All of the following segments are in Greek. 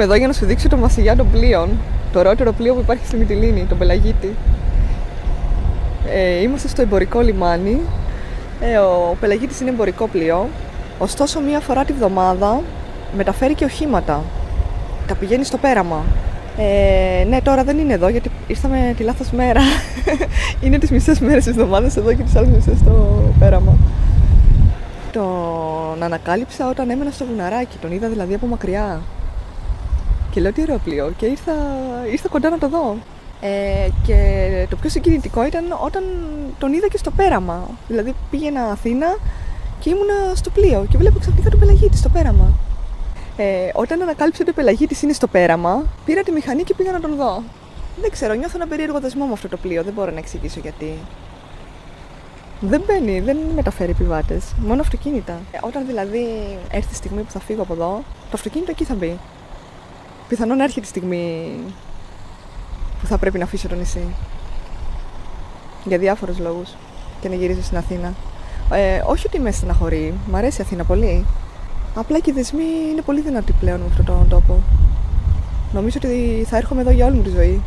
Ήρθαμε εδώ για να σου δείξω το Μασιλιά των πλοίων. Το ωραιότερο πλοίο που υπάρχει στη Μυτιλήνη, τον Πελαγίτη. Είμαστε στο εμπορικό λιμάνι. Ο Πελαγίτης είναι εμπορικό πλοίο. Ωστόσο, μία φορά τη βδομάδα μεταφέρει και οχήματα. Τα πηγαίνει στο πέραμα. Ναι, τώρα δεν είναι εδώ γιατί ήρθαμε τη λάθος μέρα. Είναι τις μισές μέρες της εβδομάδας εδώ και τις άλλες μισές στο πέραμα. Τον ανακάλυψα όταν έμενα στο βουναράκι. Τον είδα δηλαδή από μακριά. Και λέω τι ωραίο πλοίο. Και ήρθα κοντά να το δω. Και το πιο συγκινητικό ήταν όταν τον είδα και στο πέραμα. Δηλαδή πήγαινα Αθήνα και ήμουνα στο πλοίο και βλέπω ξαφνικά τον Πελαγίτη στο πέραμα. Όταν ανακάλυψα ότι ο Πελαγίτης είναι στο πέραμα, πήρα τη μηχανή και πήγα να τον δω. Δεν ξέρω, νιώθω ένα περίεργο δεσμό με αυτό το πλοίο. Δεν μπορώ να εξηγήσω γιατί. Δεν μπαίνει, δεν μεταφέρει επιβάτες, μόνο αυτοκίνητα. Όταν δηλαδή έρθει η στιγμή που θα φύγω από εδώ, το αυτοκίνητο εκεί θα μπει. Πιθανόν να έρχεται η στιγμή που θα πρέπει να αφήσω το νησί. Για διάφορους λόγους. Και να γυρίσω στην Αθήνα. Όχι ότι με στεναχωρεί, μ' αρέσει η Αθήνα πολύ. Απλά και οι δεσμοί είναι πολύ δυνατοί πλέον με αυτόν τον τόπο. Νομίζω ότι θα έρχομαι εδώ για όλη μου τη ζωή.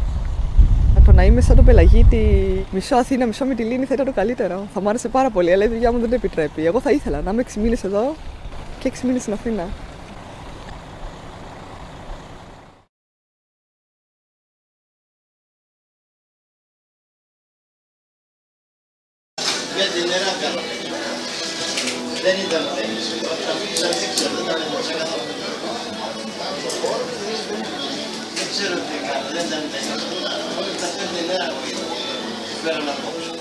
Το να είμαι σαν τον Πελαγίτη, μισό Αθήνα, μισό Μυτιλήνη θα ήταν το καλύτερο. Θα μ' άρεσε πάρα πολύ, αλλά η δουλειά μου δεν το επιτρέπει. Εγώ θα ήθελα να είμαι 6 μήνες εδώ και 6 μήνες στην Αθήνα. Για την νερά κάνω. Δεν ήταν τέλειος. Τα πήγησα δεν ξέρω, δεν τα έλεγα καθόλου. Δεν ξέρω τι κάνω, δεν ήταν τέλειος. Τα πέντε νερά που είδα. Πέρα να κόψω.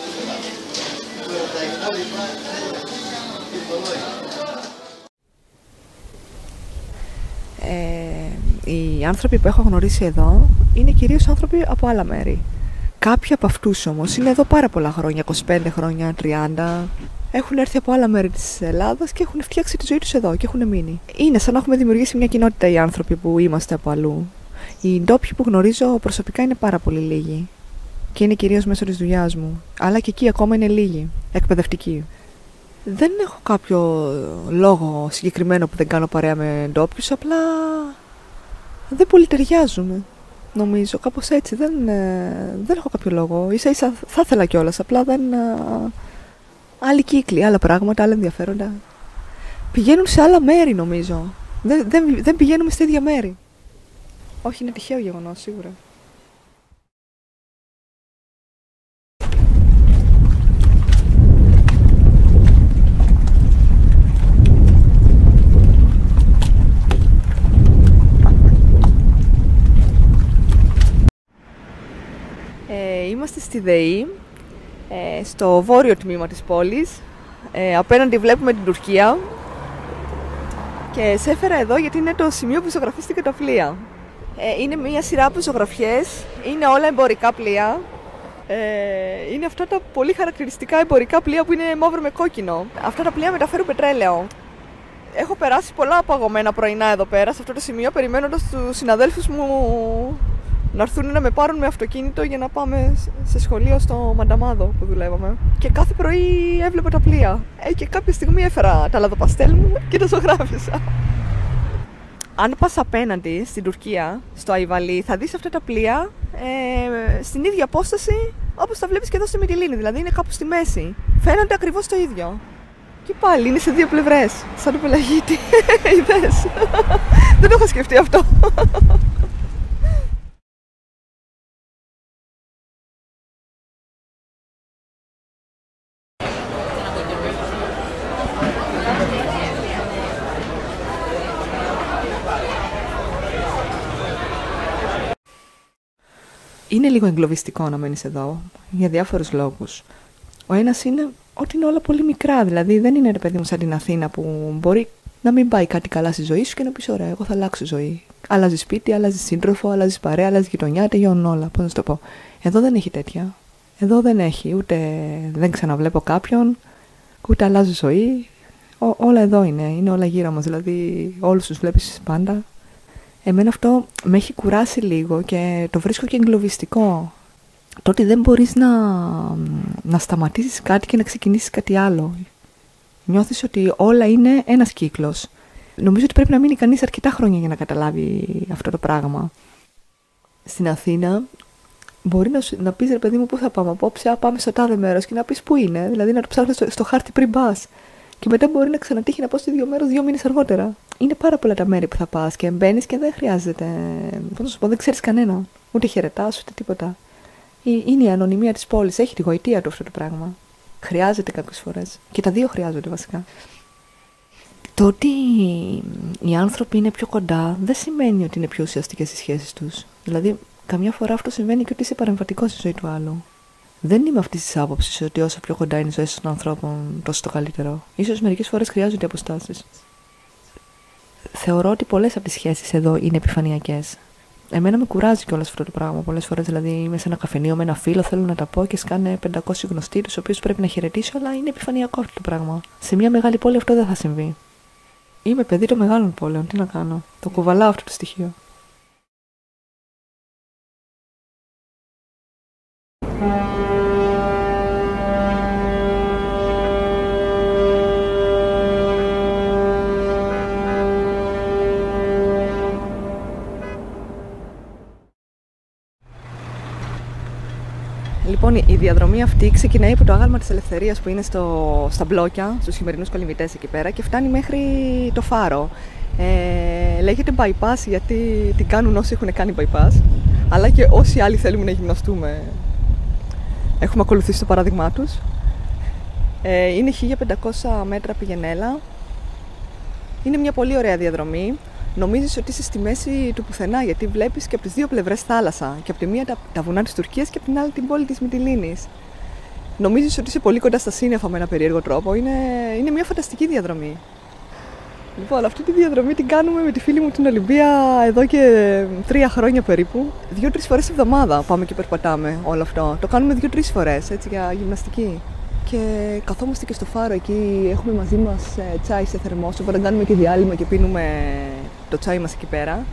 Τα υπόλοιπα δεν Οι άνθρωποι που έχω γνωρίσει εδώ είναι κυρίως άνθρωποι από άλλα μέρη. Κάποιοι από αυτούς όμως είναι εδώ πάρα πολλά χρόνια, 25 χρόνια, 30. Έχουν έρθει από άλλα μέρη της Ελλάδας και έχουν φτιάξει τη ζωή τους εδώ και έχουν μείνει. Είναι σαν να έχουμε δημιουργήσει μια κοινότητα οι άνθρωποι που είμαστε από αλλού. Οι ντόπιοι που γνωρίζω προσωπικά είναι πάρα πολύ λίγοι. Και είναι κυρίως μέσω της δουλειάς μου. Αλλά και εκεί ακόμα είναι λίγοι, εκπαιδευτικοί. Δεν έχω κάποιο λόγο συγκεκριμένο που δεν κάνω παρέα με ντόπιους, απλά δεν πολύ ταιριάζουμε. Νομίζω, κάπως έτσι, δεν έχω κάποιο λόγο. Ίσα-ίσα θα ήθελα κιόλας, απλά δεν... Άλλοι κύκλοι, άλλα πράγματα, άλλα ενδιαφέροντα. Πηγαίνουν σε άλλα μέρη νομίζω. Δεν πηγαίνουμε στα ίδια μέρη. Όχι, είναι τυχαίο γεγονός, σίγουρα. Είμαστε στη ΔΕΗ, στο βόρειο τμήμα της πόλης. Απέναντι βλέπουμε την Τουρκία. Και σε έφερα εδώ γιατί είναι το σημείο που ζωγραφίστηκε τα πλοία. Είναι μια σειρά από ζωγραφιές, είναι όλα εμπορικά πλοία. Είναι αυτά τα πολύ χαρακτηριστικά εμπορικά πλοία που είναι μαύρο με κόκκινο. Αυτά τα πλοία μεταφέρουν πετρέλαιο. Έχω περάσει πολλά απαγωμένα πρωινά εδώ πέρα, σε αυτό το σημείο, περιμένοντας τους συναδέλφους μου να έρθουν να με πάρουν με αυτοκίνητο για να πάμε σε σχολείο στο Μανταμάδο που δουλεύαμε. Και κάθε πρωί έβλεπα τα πλοία. Και κάποια στιγμή έφερα τα λαδοπαστέλ μου και τα ζωγράφισα. Αν πας απέναντι στην Τουρκία, στο Αϊβαλί, θα δεις αυτά τα πλοία στην ίδια απόσταση όπως τα βλέπεις και εδώ στη Μυτιλήνη. Δηλαδή είναι κάπου στη μέση. Φαίνονται ακριβώς το ίδιο. Και πάλι είναι σε δύο πλευρές. Σαν το Πελαγίτη. Είδες. Δεν το είχα σκεφτεί αυτό. Είναι λίγο εγκλωβιστικό να μένεις εδώ, για διάφορους λόγους. Ο ένας είναι ότι είναι όλα πολύ μικρά, δηλαδή δεν είναι ρε παιδί μου σαν την Αθήνα που μπορεί να μην πάει κάτι καλά στη ζωή σου και να πεις ωραία, εγώ θα αλλάξω ζωή. Αλλάζει σπίτι, αλλάζει σύντροφο, αλλάζει παρέα, αλλάζει γειτονιά, τελειώνουν όλα. Πώς να σου το πω. Εδώ δεν έχει τέτοια. Εδώ δεν έχει, ούτε δεν ξαναβλέπω κάποιον, ούτε αλλάζω ζωή. Όλα εδώ είναι όλα γύρω μας, δηλαδή όλους τους βλέπεις πάντα. Εμένα αυτό με έχει κουράσει λίγο και το βρίσκω και εγκλωβιστικό. Το ότι δεν μπορείς να σταματήσεις κάτι και να ξεκινήσεις κάτι άλλο. Νιώθεις ότι όλα είναι ένας κύκλος. νομίζω ότι πρέπει να μείνει κανείς αρκετά χρόνια για να καταλάβει αυτό το πράγμα. Στην Αθήνα μπορεί να πεις, ρε παιδί μου, πού θα πάμε απόψε, πάμε στο τάδε μέρος και να πεις πού είναι, δηλαδή να το ψάχνεις στο χάρτη πριν πας. Και μετά μπορεί να ξανατύχει να πας στο ίδιο μέρος 2 μήνες αργότερα. Είναι πάρα πολλά τα μέρη που θα πας και μπαίνεις και δεν χρειάζεται. Πώς να σου πω, δεν ξέρεις κανέναν. Ούτε χαιρετάς, ούτε τίποτα. Είναι η ανωνυμία της πόλης, έχει τη γοητεία του αυτό το πράγμα. Χρειάζεται κάποιες φορές. Και τα δύο χρειάζονται βασικά. Το ότι οι άνθρωποι είναι πιο κοντά δεν σημαίνει ότι είναι πιο ουσιαστικές οι σχέσεις τους. Δηλαδή, καμιά φορά αυτό συμβαίνει και ότι είσαι παρεμβατικός στη ζωή του άλλου. Δεν είμαι αυτή τη άποψη ότι όσο πιο κοντά είναι οι ζωές των ανθρώπων, τόσο το καλύτερο. Ίσως μερικές φορές χρειάζονται αποστάσεις. Θεωρώ ότι πολλές από τις σχέσεις εδώ είναι επιφανειακές. Εμένα με κουράζει κιόλας αυτό το πράγμα. Πολλές φορές δηλαδή είμαι σε ένα καφενείο με ένα φίλο, θέλω να τα πω και σκάνε 500 γνωστοί, τους οποίους πρέπει να χαιρετήσω, αλλά είναι επιφανειακό αυτό το πράγμα. Σε μια μεγάλη πόλη αυτό δεν θα συμβεί. Είμαι παιδί των μεγάλων πόλεων, τι να κάνω. Το κουβαλάω αυτό το στοιχείο. Λοιπόν, η διαδρομή αυτή ξεκινάει από το άγαλμα της Ελευθερίας που είναι στα μπλόκια, στους χειμερινούς κολυμβητές εκεί πέρα και φτάνει μέχρι το φάρο. Λέγεται bypass γιατί την κάνουν όσοι έχουν κάνει bypass, αλλά και όσοι άλλοι θέλουμε να γυμναστούμε. Έχουμε ακολουθήσει το παράδειγμά τους. Είναι 1500 μέτρα πηγενέλα. Είναι μια πολύ ωραία διαδρομή. Νομίζεις ότι είσαι στη μέση του πουθενά, γιατί βλέπεις και από τις δύο πλευρές θάλασσα. Και από τη μία τα βουνά της Τουρκίας και από την άλλη την πόλη της Μυτιλήνης. Νομίζεις ότι είσαι πολύ κοντά στα σύννεφα με ένα περίεργο τρόπο. Είναι μια φανταστική διαδρομή. Λοιπόν, αυτή τη διαδρομή την κάνουμε με τη φίλη μου την Ολυμπία εδώ και 3 χρόνια περίπου. 2-3 φορές τη εβδομάδα πάμε και περπατάμε όλο αυτό. Το κάνουμε 2-3 φορές έτσι, για γυμναστική. Και καθόμαστε και στο φάρο εκεί, έχουμε μαζί μας τσάι σε θερμός, οπότε κάνουμε και διάλειμμα και πίνουμε το τσάι μας εκεί πέρα.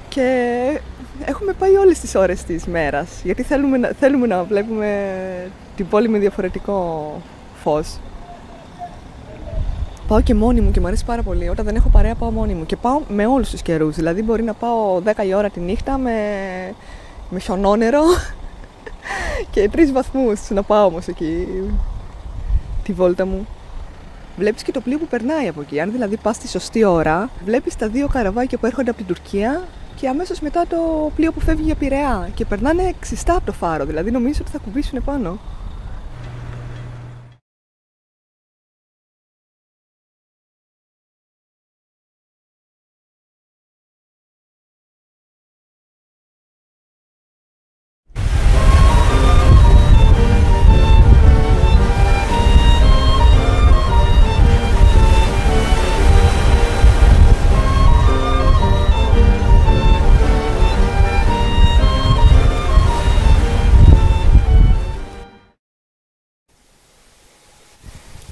Και έχουμε πάει όλες τις ώρες της μέρας, γιατί θέλουμε να βλέπουμε την πόλη με διαφορετικό φως. Πάω και μόνη μου και μου αρέσει πάρα πολύ. Όταν δεν έχω παρέα πάω μόνη μου και πάω με όλους τους καιρούς. Δηλαδή μπορεί να πάω 10 η ώρα τη νύχτα με χιονόνερο και 3 βαθμούς να πάω όμως εκεί τη βόλτα μου. Βλέπεις και το πλοίο που περνάει από εκεί. Αν δηλαδή πας στη σωστή ώρα, βλέπεις τα 2 καραβάκια που έρχονται από την Τουρκία και αμέσως μετά το πλοίο που φεύγει για Πειραιά. Και περνάνε ξιστά από το φάρο, δηλαδή νομίζω ότι θα κουμπίσουν πάνω.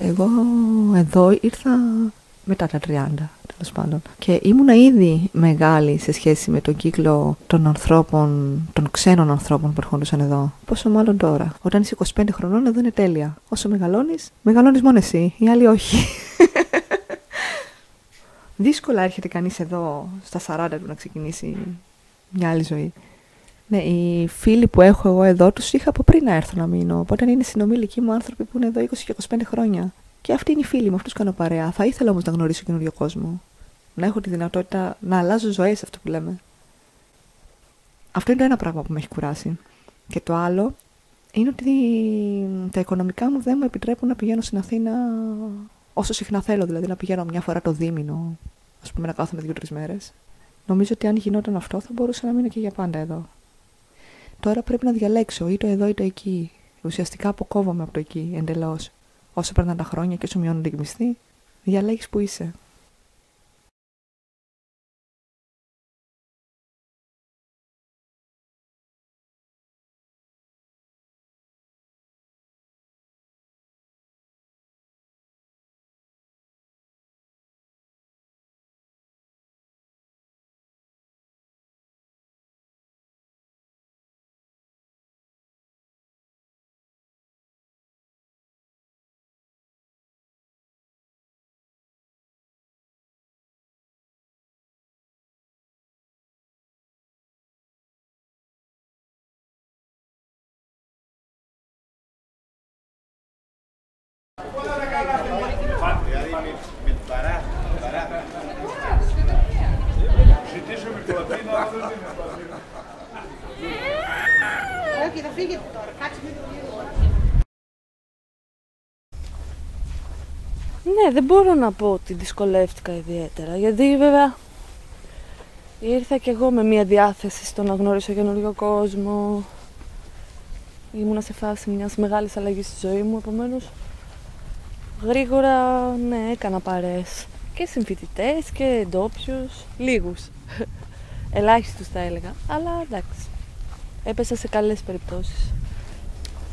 Εγώ εδώ ήρθα μετά τα 30, τέλος πάντων. Και ήμουνα ήδη μεγάλη σε σχέση με τον κύκλο των ανθρώπων, των ξένων ανθρώπων που ερχόντουσαν εδώ. Πόσο μάλλον τώρα. Όταν είσαι 25 χρονών, εδώ είναι τέλεια. Όσο μεγαλώνεις μόνο εσύ, οι άλλοι όχι. Δύσκολα έρχεται κανείς εδώ στα 40 του να ξεκινήσει μια άλλη ζωή. Ναι, οι φίλοι που έχω εγώ εδώ τους είχα από πριν να έρθω να μείνω. Οπότε είναι συνομιλικοί μου άνθρωποι που είναι εδώ 20 και 25 χρόνια. Και αυτοί είναι οι φίλοι μου, αυτούς κάνω παρέα. Θα ήθελα όμως να γνωρίσω καινούριο κόσμο. Να έχω τη δυνατότητα να αλλάζω ζωές, αυτό που λέμε. Αυτό είναι το ένα πράγμα που με έχει κουράσει. Και το άλλο είναι ότι τα οικονομικά μου δεν μου επιτρέπουν να πηγαίνω στην Αθήνα όσο συχνά θέλω. Δηλαδή να πηγαίνω μια φορά το δίμηνο, ας πούμε, να κάθομαι 2-3 μέρες. Νομίζω ότι αν γινόταν αυτό θα μπορούσα να μείνω και για πάντα εδώ. Τώρα πρέπει να διαλέξω ή το εδώ ή το εκεί. Ουσιαστικά αποκόβομαι από το εκεί εντελώς. Όσο περνάνε τα χρόνια και όσο μειώνονται οι μισθοί, διαλέγεις που είσαι. Όχι, θα φύγετε τώρα. Κάτσε λίγο. Ναι, δεν μπορώ να πω ότι δυσκολεύτηκα ιδιαίτερα, γιατί βέβαια ήρθα κι εγώ με μια διάθεση στο να γνωρίσω καινούριο κόσμο. Ήμουνα σε φάση μιας μεγάλης αλλαγής στη ζωή μου, επομένως γρήγορα, ναι, έκανα παρέες και συμφοιτητές και ντόπιους, λίγους, ελάχιστους θα έλεγα, αλλά εντάξει, έπεσα σε καλές περιπτώσεις.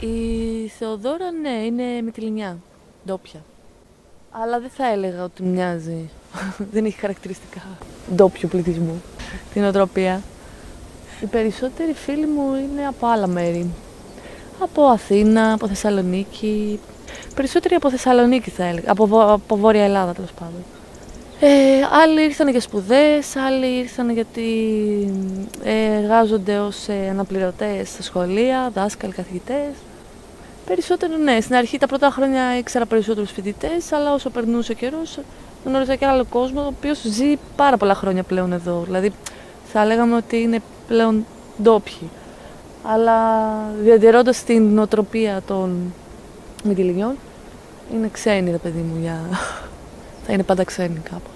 Η Θεοδώρα, ναι, είναι Μυτιληνιά, ντόπια. Αλλά δεν θα έλεγα ότι μοιάζει, δεν έχει χαρακτηριστικά ντόπιου πληθυσμού την οτροπία. Οι περισσότεροι φίλοι μου είναι από άλλα μέρη. Από Αθήνα, από Θεσσαλονίκη. Περισσότεροι από Θεσσαλονίκη θα έλεγα, από Βόρεια Ελλάδα τέλος πάντων. Άλλοι ήρθαν για σπουδές, άλλοι ήρθαν γιατί εργάζονται ως αναπληρωτές στα σχολεία, δάσκαλοι, καθηγητές. Περισσότερο ναι, στην αρχή τα πρώτα χρόνια ήξερα περισσότερους φοιτητές, αλλά όσο περνούσε ο καιρός γνώριζα και άλλο κόσμο, ο οποίος ζει πάρα πολλά χρόνια πλέον εδώ. Δηλαδή θα λέγαμε ότι είναι πλέον ντόπιοι. Αλλά διατηρώντας την νοοτροπία των Μυτιληνιών, είναι ξένοι ρε παιδί μου, θα είναι πάντα ξένοι κάπως.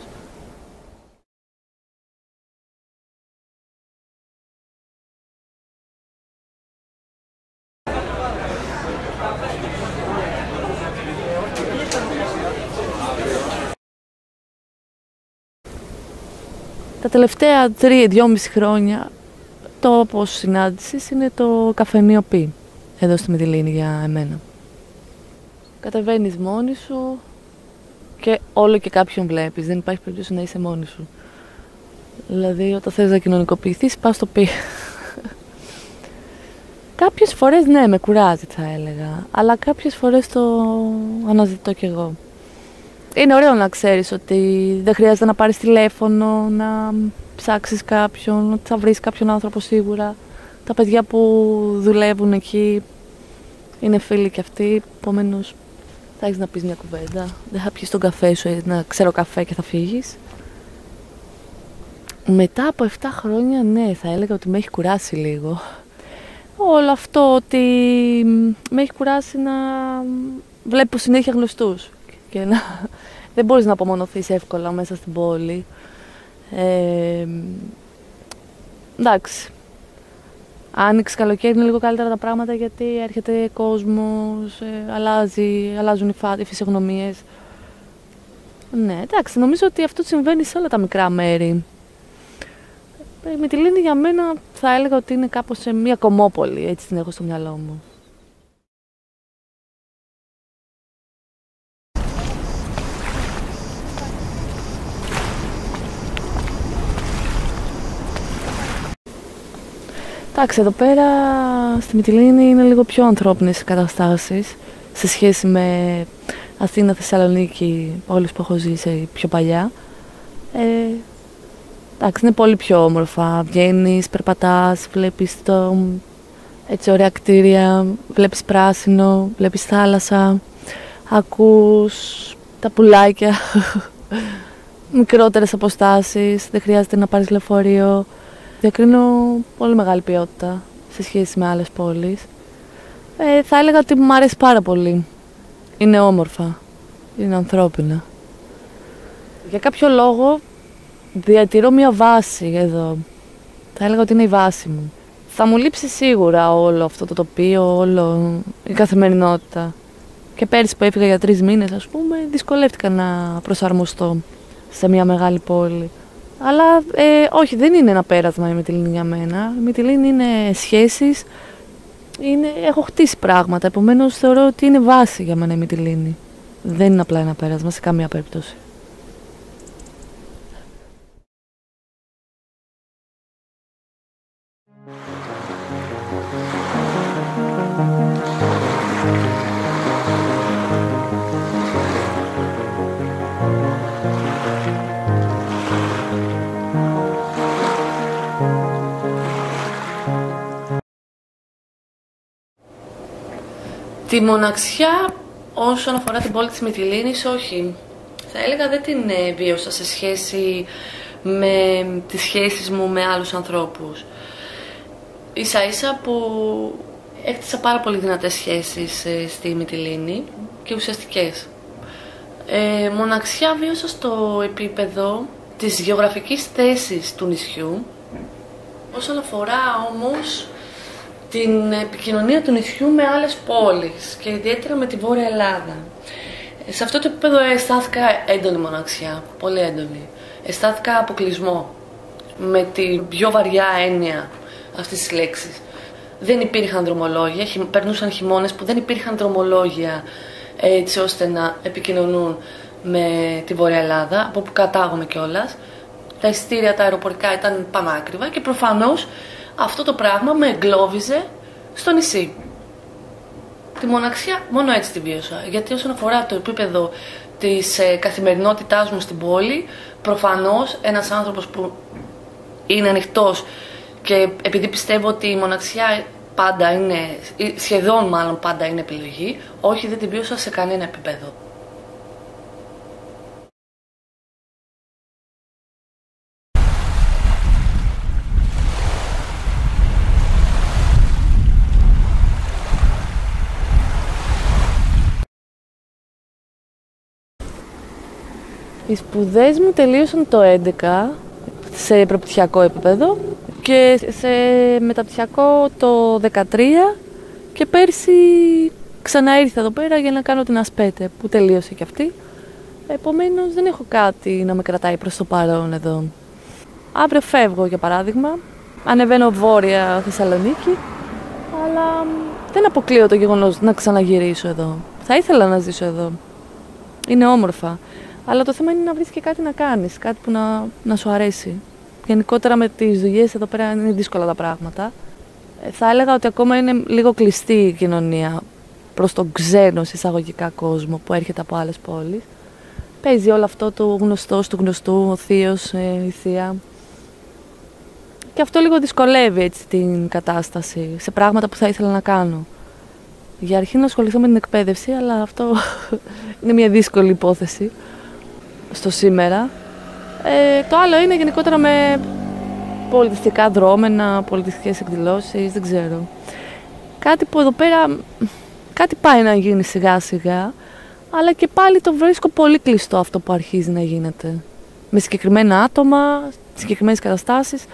Τα τελευταία 3-2,5 χρόνια το τόπος συνάντησης είναι το καφενείο Πι, εδώ στη Μυτιλήνη για εμένα. Κατεβαίνεις μόνη σου και όλο και κάποιον βλέπεις, δεν υπάρχει περίπτωση να είσαι μόνη σου. Δηλαδή όταν θες να κοινωνικοποιηθείς πας στο Πι. Κάποιες φορές ναι, με κουράζει θα έλεγα, αλλά κάποιες φορές το αναζητώ κι εγώ. Είναι ωραίο να ξέρεις ότι δεν χρειάζεται να πάρεις τηλέφωνο, να ψάξεις κάποιον, ότι θα βρεις κάποιον άνθρωπο σίγουρα. Τα παιδιά που δουλεύουν εκεί είναι φίλοι κι αυτοί, επομένως θα έχεις να πεις μια κουβέντα. Δεν θα πιεις τον καφέ σου, ένα ξέρω καφέ και θα φύγεις. Μετά από 7 χρόνια, ναι, θα έλεγα ότι με έχει κουράσει λίγο. Όλο αυτό ότι με έχει κουράσει να βλέπω συνέχεια γνωστούς και δεν μπορείς να απομονωθείς εύκολα μέσα στην πόλη. Εντάξει, άνοιξη καλοκαίρι είναι λίγο καλύτερα τα πράγματα γιατί έρχεται κόσμος, αλλάζουν οι φυσιογνωμίες. Ναι, εντάξει, νομίζω ότι αυτό συμβαίνει σε όλα τα μικρά μέρη. Η Μυτιλήνη για μένα θα έλεγα ότι είναι κάπως σε μια κομμόπολη, έτσι την έχω στο μυαλό μου. Εντάξει, εδώ πέρα στη Μυτιλήνη είναι λίγο πιο ανθρώπινες οι καταστάσεις σε σχέση με Αθήνα, Θεσσαλονίκη, πόλεις που έχω ζήσει πιο παλιά. Εντάξει, είναι πολύ πιο όμορφα. Βγαίνεις, περπατάς, βλέπεις έτσι ωραία κτίρια, βλέπεις πράσινο, βλέπεις θάλασσα, ακούς τα πουλάκια, μικρότερες αποστάσεις, δεν χρειάζεται να πάρεις λεωφορείο. Διακρίνω πολύ μεγάλη ποιότητα σε σχέση με άλλες πόλεις. Θα έλεγα ότι μου αρέσει πάρα πολύ. Είναι όμορφα, είναι ανθρώπινα. Για κάποιο λόγο διατηρώ μια βάση εδώ. Θα έλεγα ότι είναι η βάση μου. Θα μου λείψει σίγουρα όλο αυτό το τοπίο, όλο η καθημερινότητα. Και πέρυσι που έφυγα για 3 μήνες, ας πούμε, δυσκολεύτηκα να προσαρμοστώ σε μια μεγάλη πόλη. Αλλά όχι, δεν είναι ένα πέρασμα η Μυτιλήνη για μένα. Η Μυτιλήνη είναι σχέσεις, έχω χτίσει πράγματα, επομένως θεωρώ ότι είναι βάση για μένα η Μυτιλήνη. Δεν είναι απλά ένα πέρασμα σε καμία περίπτωση. Τη μοναξιά όσον αφορά την πόλη της Μυτιλήνης, όχι. Θα έλεγα δεν την βίωσα σε σχέση με τις σχέσεις μου με άλλους ανθρώπους. Ίσα ίσα που Έκτισα πάρα πολύ δυνατές σχέσεις στη Μυτιλήνη και ουσιαστικές. Μοναξιά βίωσα στο επίπεδο της γεωγραφικής θέσης του νησιού. Όσον αφορά όμως την επικοινωνία του νησιού με άλλες πόλεις και ιδιαίτερα με τη Βόρεια Ελλάδα. Σε αυτό το επίπεδο αισθάνθηκα έντονη μοναξιά, πολύ έντονη. Αισθάνθηκα αποκλεισμό, με την πιο βαριά έννοια αυτής της λέξης. Δεν υπήρχαν δρομολόγια, περνούσαν χειμώνες που δεν υπήρχαν δρομολόγια έτσι ώστε να επικοινωνούν με τη Βόρεια Ελλάδα, από όπου κατάγομαι κιόλας. Τα εισιτήρια, τα αεροπορικά ήταν πανάκριβα και προφανώς αυτό το πράγμα με εγκλώβιζε στο νησί. Τη μοναξιά μόνο έτσι τη βίωσα, γιατί όσον αφορά το επίπεδο της καθημερινότητάς μου στην πόλη, προφανώς ένας άνθρωπος που είναι ανοιχτός και επειδή πιστεύω ότι η μοναξιά πάντα είναι, σχεδόν μάλλον πάντα είναι επιλογή, όχι, δεν τη βίωσα σε κανένα επίπεδο. Οι σπουδές μου τελείωσαν το 2011 σε προπτυχιακό επίπεδο και σε μεταπτυχιακό το 2013 και πέρσι ξανά ήρθα εδώ πέρα για να κάνω την ΑΣΠΕΤΕ που τελείωσε και αυτή. Επομένως δεν έχω κάτι να με κρατάει προς το παρόν εδώ. Αύριο φεύγω για παράδειγμα, ανεβαίνω βόρεια Θεσσαλονίκη, αλλά δεν αποκλείω το γεγονός να ξαναγυρίσω εδώ. Θα ήθελα να ζήσω εδώ. Είναι όμορφα. Αλλά το θέμα είναι να βρεις και κάτι να κάνεις, κάτι που να σου αρέσει. Γενικότερα με τις δουλειές εδώ πέρα είναι δύσκολα τα πράγματα. Θα έλεγα ότι ακόμα είναι λίγο κλειστή η κοινωνία προς τον ξένο εισαγωγικά κόσμο που έρχεται από άλλες πόλεις. Παίζει όλο αυτό το γνωστό του γνωστού, ο θείος, η θεία. Και αυτό λίγο δυσκολεύει έτσι την κατάσταση σε πράγματα που θα ήθελα να κάνω. Για αρχή να ασχοληθώ με την εκπαίδευση, αλλά αυτό είναι μια δύσκολη υπόθεση στο σήμερα. Το άλλο είναι γενικότερα με πολιτιστικά δρόμενα, πολιτιστικές εκδηλώσεις, δεν ξέρω. Κάτι που εδώ πέρα, κάτι πάει να γίνει σιγά σιγά, αλλά και πάλι το βρίσκω πολύ κλειστό αυτό που αρχίζει να γίνεται. Με συγκεκριμένα άτομα, συγκεκριμένες καταστάσεις,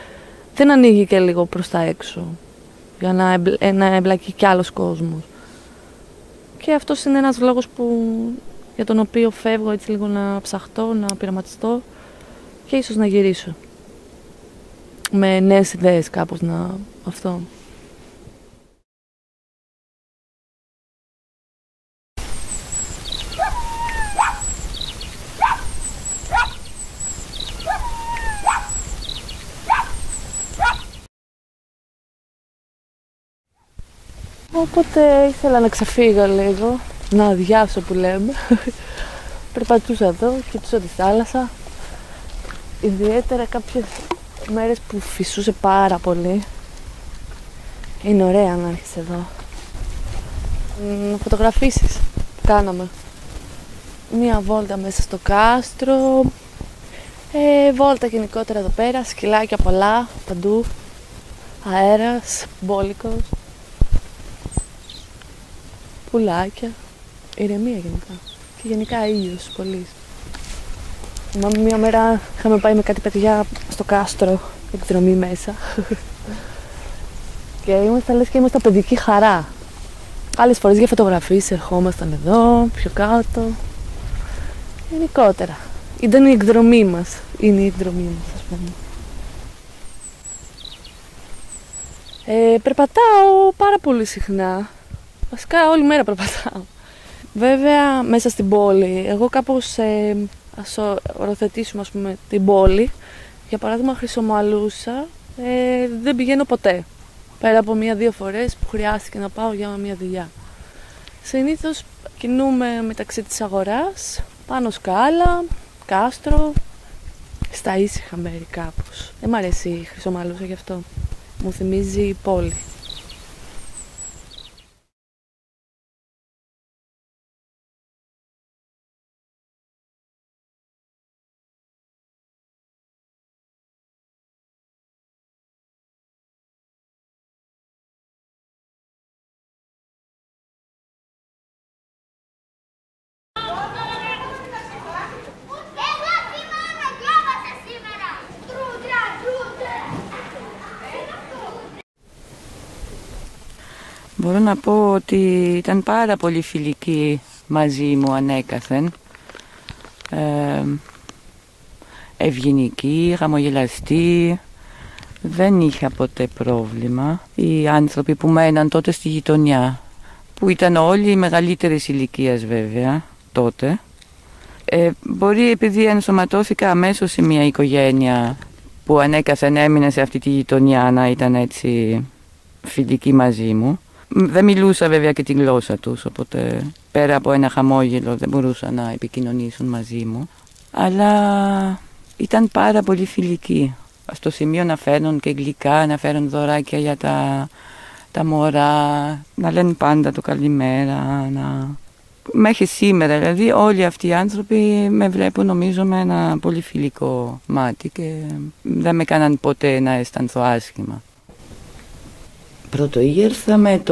δεν ανοίγει και λίγο προς τα έξω, για να εμπλακεί κι άλλος κόσμος. Και αυτός είναι ένας λόγος για τον οποίο φεύγω έτσι λίγο να ψαχτώ, να πειραματιστώ και ίσως να γυρίσω. Με νέες ιδέες κάπως αυτό. Οπότε ήθελα να ξεφύγω λίγο, να αδειάσω που λέμε. Περπατούσα εδώ, κοιτούσα τη θάλασσα. Ιδιαίτερα κάποιες μέρες που φυσούσε πάρα πολύ. Είναι ωραία να έρχεσαι εδώ. Να φωτογραφίσεις. Κάναμε μία βόλτα μέσα στο κάστρο. Βόλτα γενικότερα εδώ πέρα. Σκυλάκια πολλά, παντού. Αέρας, μπόλικος. Πουλάκια. Ηρεμία γενικά. Και γενικά ήλιος πολύ. Μία μέρα είχαμε πάει με κάτι παιδιά στο κάστρο, εκδρομή μέσα. Και ήμασταν παιδική χαρά. Άλλες φορές για φωτογραφίες ερχόμασταν εδώ, πιο κάτω. Γενικότερα. Ήταν η εκδρομή μας. Είναι η εκδρομή μας, ας πούμε. Περπατάω πάρα πολύ συχνά. Βασικά όλη μέρα περπατάω. Βέβαια μέσα στην πόλη. Εγώ κάπως ας οροθετήσουμε ας πούμε την πόλη. Για παράδειγμα Χρυσομαλούσα δεν πηγαίνω ποτέ. Πέρα από 1-2 φορές που χρειάστηκε να πάω για μια δουλειά. Συνήθως κινούμε μεταξύ της αγοράς, πάνω σκάλα, κάστρο, στα ήσυχα μέρη κάπως. Δεν μ' αρέσει η Χρυσομαλούσα γι' αυτό. Μου θυμίζει πόλη. Μπορώ να πω ότι ήταν πάρα πολύ φιλική μαζί μου ανέκαθεν. Ευγενική, χαμογελαστή, δεν είχα ποτέ πρόβλημα. Οι άνθρωποι που μέναν τότε στη γειτονιά, που ήταν όλοι μεγαλύτερης ηλικίας βέβαια τότε, μπορεί επειδή ενσωματώθηκα αμέσως σε μια οικογένεια που ανέκαθεν έμεινε σε αυτή τη γειτονιά να ήταν έτσι φιλική μαζί μου. Δεν μιλούσα βέβαια και τη γλώσσα τους, οπότε πέρα από ένα χαμόγελο δεν μπορούσαν να επικοινωνήσουν μαζί μου. Αλλά ήταν πάρα πολύ φιλικοί. Στο σημείο να φέρνουν και γλυκά, να φέρνουν δωράκια για τα μωρά, να λένε πάντα το καλημέρα. Μέχρι σήμερα δηλαδή όλοι αυτοί οι άνθρωποι με βλέπουν νομίζω με ένα πολύ φιλικό μάτι και δεν με κάναν ποτέ να αισθανθώ άσχημα. Πρώτο ήρθαμε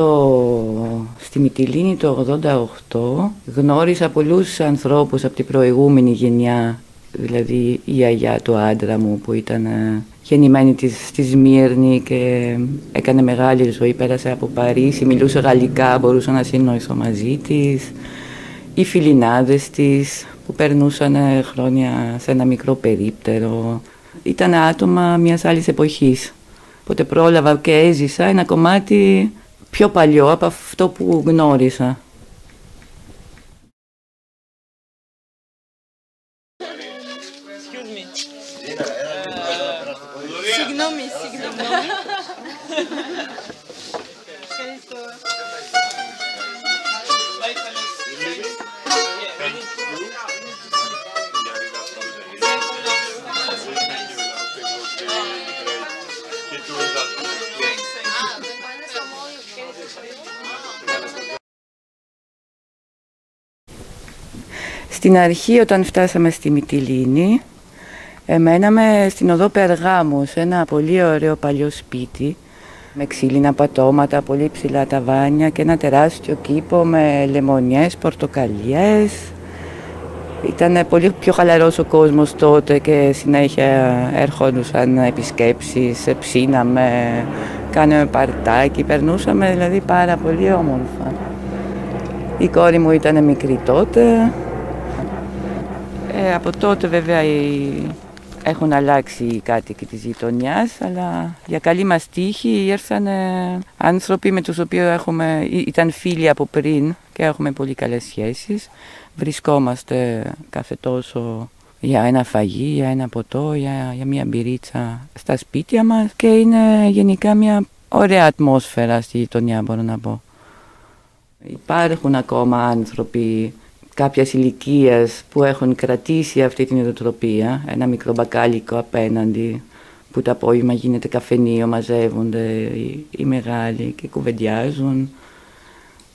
στη Μυτιλήνη το 1988. Γνώρισα πολλούς ανθρώπους από την προηγούμενη γενιά, δηλαδή η γιαγιά του άντρα μου που ήταν γεννημένη στη Σμύρνη και έκανε μεγάλη ζωή, πέρασε από Παρίσι, μιλούσε γαλλικά, μπορούσα να συνοηθώ μαζί της. Οι φιλινάδες της που περνούσαν χρόνια σε ένα μικρό περίπτερο. Ήταν άτομα μιας άλλης εποχής. Οπότε πρόλαβα και έζησα ένα κομμάτι πιο παλιό από αυτό που γνώρισα. Συγγνώμη. Στην αρχή όταν φτάσαμε στη Μυτιλήνη, μέναμε στην οδό Περγάμου, σε ένα πολύ ωραίο παλιό σπίτι με ξύλινα πατώματα, πολύ ψηλά ταβάνια και ένα τεράστιο κήπο με λεμονιές, πορτοκαλιές. Ήταν πολύ πιο χαλαρός ο κόσμος τότε και συνέχεια ερχόντουσαν επισκέψεις, ψήναμε, κάναμε παρτάκι, περνούσαμε δηλαδή πάρα πολύ όμορφα. Η κόρη μου ήταν μικρή τότε. Από τότε βέβαια έχουν αλλάξει οι κάτοικοι της γειτονιάς, αλλά για καλή μας τύχη ήρθαν άνθρωποι με τους οποίους ήταν φίλοι από πριν και έχουμε πολύ καλές σχέσεις. Βρισκόμαστε κάθε τόσο για ένα φαγί, για ένα ποτό, για μια μπυρίτσα στα σπίτια μας και είναι γενικά μια ωραία ατμόσφαιρα στη γειτονιά, μπορώ να πω. Υπάρχουν ακόμα άνθρωποι κάποιας ηλικίας που έχουν κρατήσει αυτή την νοοτροπία, ένα μικρό μπακάλικο απέναντι που το απόγευμα γίνεται καφενείο, μαζεύονται οι μεγάλοι και κουβεντιάζουν.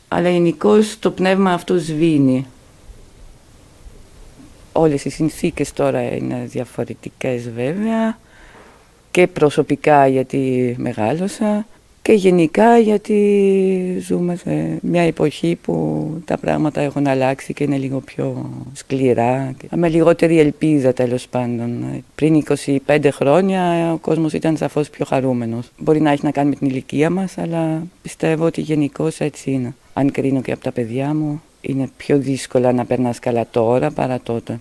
Αλλά γενικώς το πνεύμα αυτό σβήνει. Όλες οι συνθήκες τώρα είναι διαφορετικές βέβαια και προσωπικά γιατί μεγάλωσα και γενικά γιατί ζούμε σε μια εποχή που τα πράγματα έχουν αλλάξει και είναι λίγο πιο σκληρά και με λιγότερη ελπίδα τέλος πάντων. Πριν 25 χρόνια ο κόσμος ήταν σαφώς πιο χαρούμενος. Μπορεί να έχει να κάνει με την ηλικία μας, αλλά πιστεύω ότι γενικώς έτσι είναι. Αν κρίνω και από τα παιδιά μου, είναι πιο δύσκολα να περνάς καλά τώρα παρά τότε.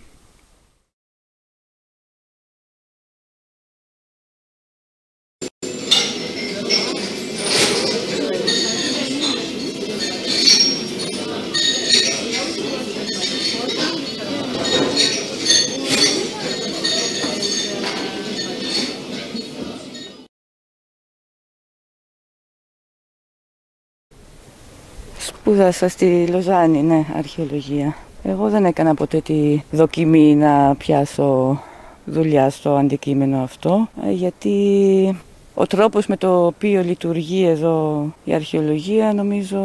Σπούδασα στη Λοζάνη, ναι, αρχαιολογία. Εγώ δεν έκανα ποτέ τη δοκιμή να πιάσω δουλειά στο αντικείμενο αυτό, γιατί ο τρόπος με το οποίο λειτουργεί εδώ η αρχαιολογία νομίζω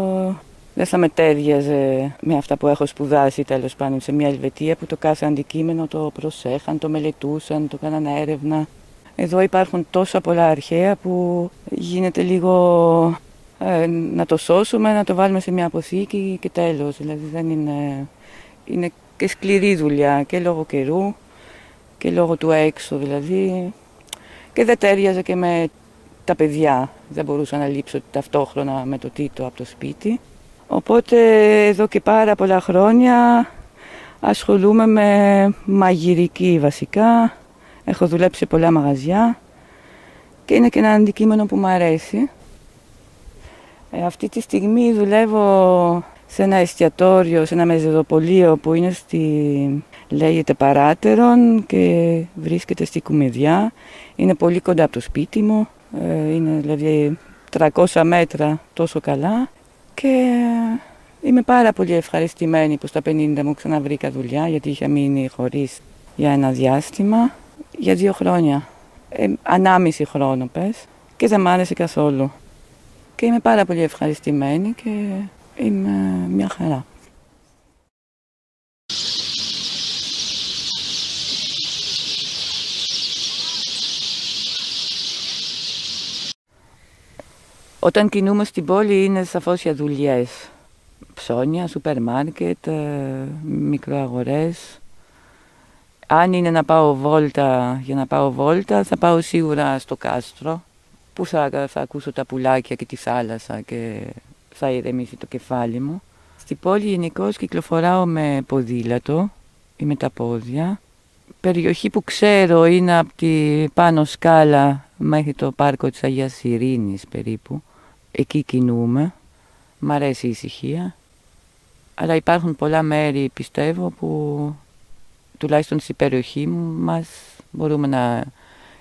δεν θα με τέριαζε με αυτά που έχω σπουδάσει τέλος πάντων σε μια Ελβετία που το κάθε αντικείμενο το προσέχαν, το μελετούσαν, το κάναν έρευνα. Εδώ υπάρχουν τόσα πολλά αρχαία που γίνεται λίγο να το σώσουμε, να το βάλουμε σε μια αποθήκη και τέλος. Δηλαδή δεν είναι και σκληρή δουλειά και λόγω καιρού και λόγω του έξω δηλαδή και δεν τέριαζε και με τα παιδιά. Δεν μπορούσα να λείψω ταυτόχρονα με το Τίτο από το σπίτι. Οπότε εδώ και πάρα πολλά χρόνια ασχολούμαι με μαγειρική βασικά. Έχω δουλέψει σε πολλά μαγαζιά και είναι και ένα αντικείμενο που μου αρέσει. Αυτή τη στιγμή δουλεύω σε ένα εστιατόριο, σε ένα μεζεδοπολείο που είναι λέγεται Παράτερον και βρίσκεται στη Κουμεδιά. Είναι πολύ κοντά από το σπίτι μου, είναι δηλαδή 300 μέτρα τόσο καλά και είμαι πάρα πολύ ευχαριστημένη που στα 50 μου ξαναβρήκα δουλειά, γιατί είχα μείνει χωρίς για ένα διάστημα, για 2 χρόνια, 1,5 χρόνο πες, και δεν μ' άρεσε καθόλου. Και είμαι πάρα πολύ ευχαριστημένη και είμαι μια χαρά. Όταν κινούμε στην πόλη είναι σαφώς για δουλειές. Ψώνια, σούπερ μάρκετ, μικροαγορές. Αν είναι να πάω βόλτα, για να πάω βόλτα, θα πάω σίγουρα στο κάστρο, που θα ακούσω τα πουλάκια και τη θάλασσα και θα ηρεμήσει το κεφάλι μου. Στην πόλη γενικώς κυκλοφοράω με ποδήλατο ή με τα πόδια. Περιοχή που ξέρω είναι από τη πάνω σκάλα μέχρι το πάρκο της Αγίας Ειρήνης περίπου. Εκεί κινούμε. Μ' αρέσει η ησυχία. Αλλά υπάρχουν πολλά μέρη, πιστεύω, που τουλάχιστον στην περιοχή μας μπορούμε να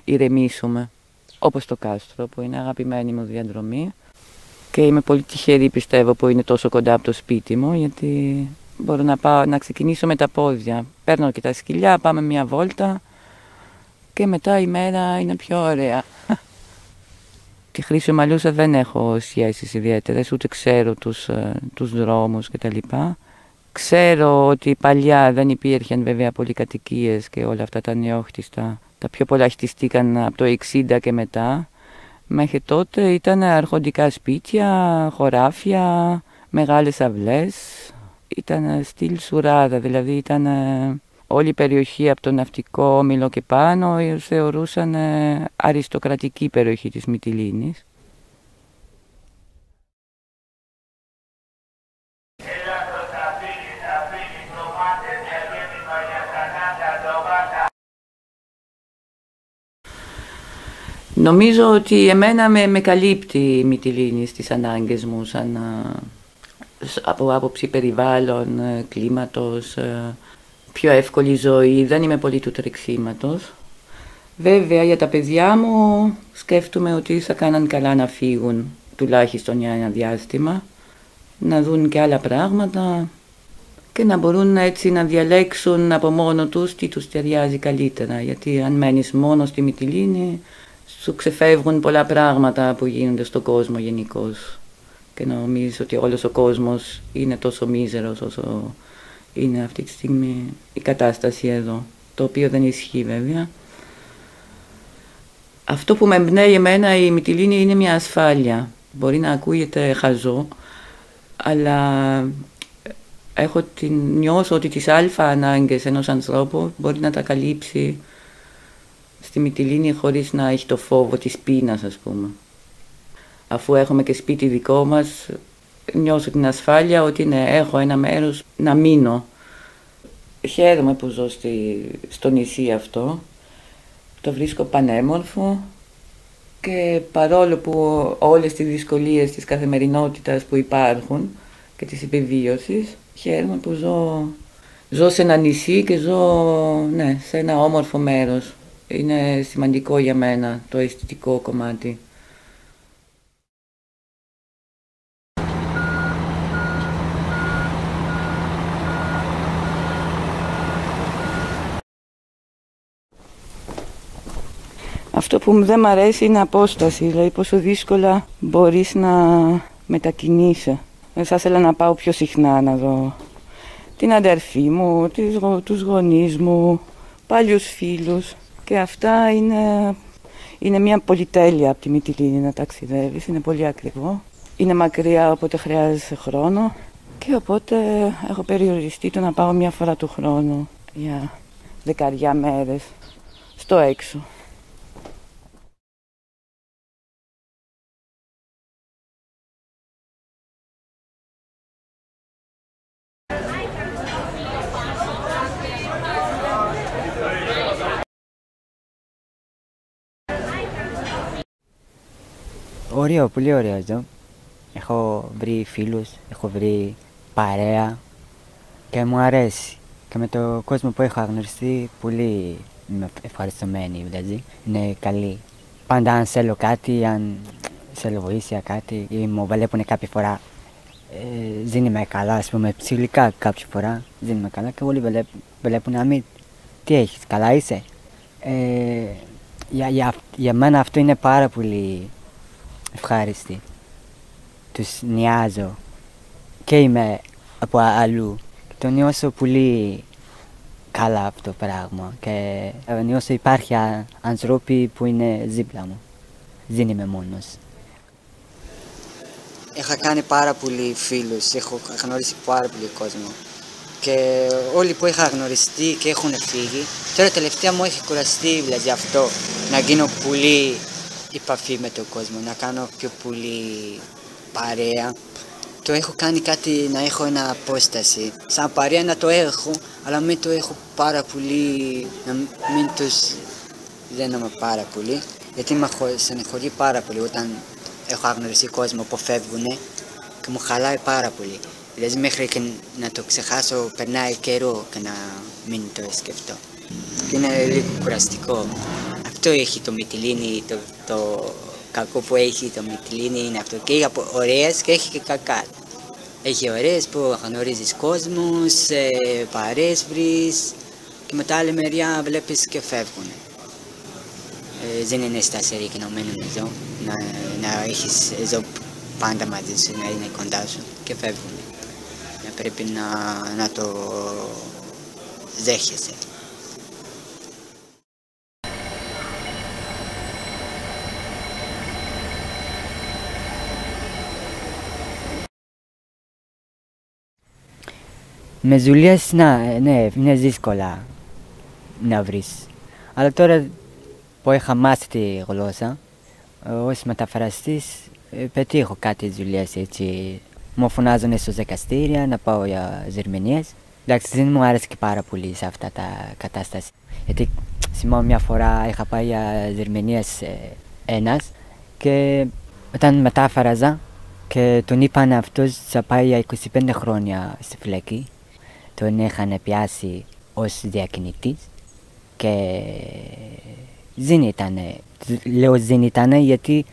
ηρεμήσουμε. Όπως το κάστρο, που είναι αγαπημένη μου διαδρομή. Και είμαι πολύ τυχερή, πιστεύω, που είναι τόσο κοντά από το σπίτι μου, γιατί μπορώ να ξεκινήσω με τα πόδια. Παίρνω και τα σκυλιά, πάμε μια βόλτα και μετά η μέρα είναι πιο ωραία. Τη Χρήσιο Μαλούσα δεν έχω σχέσεις ιδιαίτερες, ούτε ξέρω τους δρόμους κτλ. Ξέρω ότι παλιά δεν υπήρχαν βέβαια πολυκατοικίες και όλα αυτά τα νεόχτιστα. Τα πιο πολλά χτιστήκαν από το 60 και μετά. Μέχρι τότε ήταν αρχοντικά σπίτια, χωράφια, μεγάλες αυλές. Ήταν στυλ σουράδα, δηλαδή ήταν όλη η περιοχή από το ναυτικό όμιλο και πάνω θεωρούσαν αριστοκρατική περιοχή της Μυτιλήνης. Νομίζω ότι εμένα με καλύπτει η Μυτιλήνη στις ανάγκες μου, από άποψη περιβάλλον, κλίματος, πιο εύκολη ζωή, δεν είμαι πολύ του τρεξίματος. Βέβαια για τα παιδιά μου σκέφτομαι ότι θα κάναν καλά να φύγουν, τουλάχιστον για ένα διάστημα, να δουν και άλλα πράγματα και να μπορούν έτσι να διαλέξουν από μόνο τους τι τους ταιριάζει καλύτερα, γιατί αν μένεις μόνο στη Μυτιλήνη σου ξεφεύγουν πολλά πράγματα που γίνονται στον κόσμο γενικώς και νομίζεις ότι όλος ο κόσμος είναι τόσο μίζερος όσο είναι αυτή τη στιγμή η κατάσταση εδώ, το οποίο δεν ισχύει βέβαια. Αυτό που με εμπνέει εμένα η Μυτιλήνη είναι μια ασφάλεια. Μπορεί να ακούγεται χαζό, αλλά νιώθω ότι τις αλφα ανάγκες ενός ανθρώπου μπορεί να τα καλύψει στη Μυτιλήνη χωρίς να έχει το φόβο της πείνας, ας πούμε. Αφού έχουμε και σπίτι δικό μας, νιώθω την ασφάλεια ότι έχω ένα μέρος να μείνω. Χαίρομαι που ζω στο νησί αυτό, το βρίσκω πανέμορφο και παρόλο που όλες τις δυσκολίες της καθημερινότητας που υπάρχουν και της επιβίωσης, χαίρομαι που ζω σε ένα νησί και ζω σε ένα όμορφο μέρος. Είναι σημαντικό για μένα το αισθητικό κομμάτι. Αυτό που δεν μ' αρέσει είναι απόσταση, δηλαδή πόσο δύσκολα μπορείς να μετακινείσαι. Θα ήθελα να πάω πιο συχνά να δω την αδερφή μου, τους γονείς μου, παλιούς φίλους. Και αυτά είναι μια πολυτέλεια από τη Μυτιλήνη να ταξιδεύεις, είναι πολύ ακριβό. Είναι μακριά οπότε χρειάζεσαι χρόνο και οπότε έχω περιοριστεί το να πάω μια φορά του χρόνου για 10 μέρες στο έξω. Ωραίο, πολύ ωραίο εδώ. Έχω βρει φίλους, έχω βρει παρέα και μου αρέσει. Και με τον κόσμο που έχω γνωριστεί, πολύ είμαι ευχαριστημένη, δηλαδή. Είναι καλή. Πάντα αν θέλω κάτι, αν θέλω βοήθεια κάτι ή μου βλέπουν κάποια φορά, δίνουμε καλά, ας πούμε, ψηλικά κάποια φορά, δίνουμε καλά και όλοι βλέπουν αμήν. Τι έχεις, καλά είσαι. Για μένα αυτό είναι πάρα πολύ ευχάριστη. Τους νοιάζω και είμαι από αλλού. Το νιώσω πολύ καλά αυτό το πράγμα και νιώσω υπάρχει άνθρωποι που είναι δίπλα μου. Δεν είμαι μόνος. Έχω κάνει πάρα πολλοί φίλους, έχω γνωρίσει πάρα πολύ κόσμο. Και όλοι που είχα γνωριστεί και έχουν φύγει, τώρα τελευταία μου έχει κουραστεί δηλαδή αυτό, να γίνω πολύ επαφή με τον κόσμο, να κάνω πιο πολύ παρέα. Το έχω κάνει κάτι να έχω ένα απόσταση, σαν παρέα να το έχω, αλλά μην το έχω πάρα πολύ, να μην τους δένομαι πάρα πολύ, γιατί με στεναχωρεί πάρα πολύ όταν έχω γνωρίσει κόσμο που φεύγουν και μου χαλάει πάρα πολύ. Δηλαδή μέχρι και να το ξεχάσω περνάει καιρό και να μην το σκεφτώ. Και είναι λίγο κουραστικό. Αυτό έχει το Μυτιλήνη, το κακό που έχει το Μυτιλήνη είναι αυτό. Και έχει ωραίες και έχει και κακά. Έχει ωραίες που γνωρίζεις κόσμους, παρέες βρεις και μετά άλλη μεριά βλέπεις και φεύγουν. Δεν είναι σταθεροί και να μένουν εδώ, να έχεις εδώ πάντα μαζί σου, να είναι κοντά σου και φεύγουν. Πρέπει να το δέχεσαι. Με δουλειές, ναι, είναι δύσκολα να βρεις. Αλλά τώρα που είχα μάθει τη γλώσσα, ως μεταφραστής πετύχω κάτι δουλειές έτσι. Μου φωνάζουν στο δικαστήρια να πάω για διερμηνίες. Εντάξει, δεν μου άρεσε και πάρα πολύ σε αυτά τα κατάσταση. Γιατί θυμάμαι μια φορά είχα πάει για διερμηνίες ένας και όταν μετάφραζα και τον είπαν αυτός θα πάει για 25 χρόνια στη φυλακή. Τον είχαν πιάσει ως διακινητής και δεν ήταν. Λέω δεν ήταν γιατί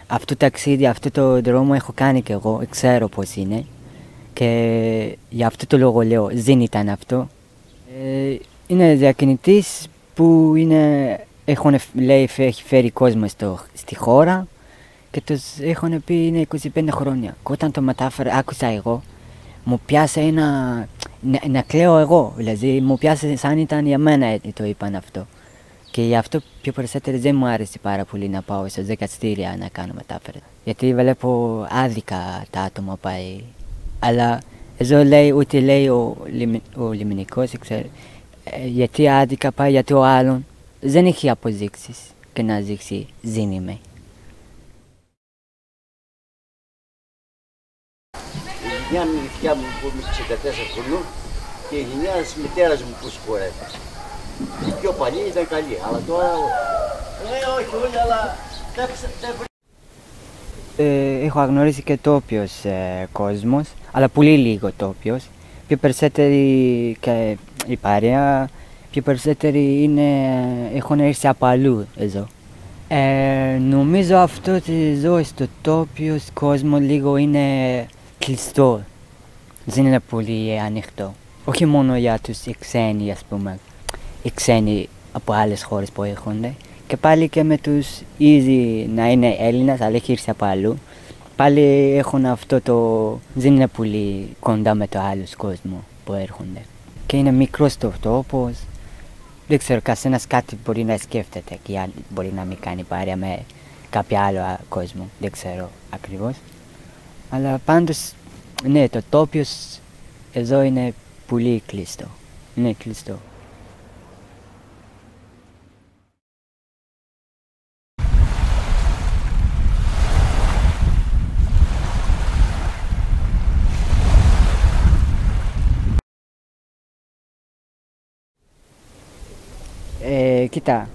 αυτό το ταξίδι, αυτό το δρόμο έχω κάνει και εγώ, ξέρω πώς είναι και γι' αυτό το λόγο λέω δεν ήταν αυτό. Είναι διακινητής που έχει φέρει κόσμο στη χώρα και τους έχουν πει είναι 25 χρόνια. Και όταν το μετάφερα, άκουσα εγώ, μου πιάσε να κλαίω εγώ, δηλαδή μου πιάσε σαν ήταν για μένα το είπαν αυτό. Και γι' αυτό πιο περισσότερο δεν μου άρεσε πάρα πολύ να πάω στα δικαστήρια να κάνω μετάφραση. Γιατί βλέπω άδικα τα άτομα πάει. Αλλά εδώ λέει, ούτε λέει ο λιμενικός, γιατί άδικα πάει, γιατί ο άλλον δεν έχει αποδείξεις και να δείξει δεν είμαι. Η γενιά μυριφιά μου που είμαι 64 χρονών και η γενιά της μητέρας μου που σκορεύει. Η πιο παλιή ήταν καλή, αλλά τώρα όχι όλοι, αλλά Έχω γνωρίσει και τόπιος κόσμος, αλλά πολύ λίγο τόπιος. Πιο περισσότεροι και η παρέα, πιο περισσότεροι έχουν έρθει από αλλού εδώ. Νομίζω αυτό ότι ζω στο τόπιος κόσμο λίγο είναι κλειστό. Δεν είναι πολύ ανοιχτό. Όχι μόνο για τους ξένοι, ας πούμε, οι ξένοι από άλλες χώρες που έρχονται. Και πάλι και με τους ήδη να είναι Έλληνας, αλλά έχει έρθει από αλλού. Πάλι έχουν αυτό δεν είναι πολύ κοντά με το άλλο κόσμο που έρχονται. Και είναι μικρός το τόπος. Δεν ξέρω, καθένας κάτι μπορεί να σκέφτεται και μπορεί να μην κάνει παρέα με κάποιο άλλο κόσμο. Δεν ξέρω ακριβώς. Αλλά πάντως, ναι, το τόπιος εδώ είναι πολύ κλειστό. Είναι κλειστό. Κοίτα,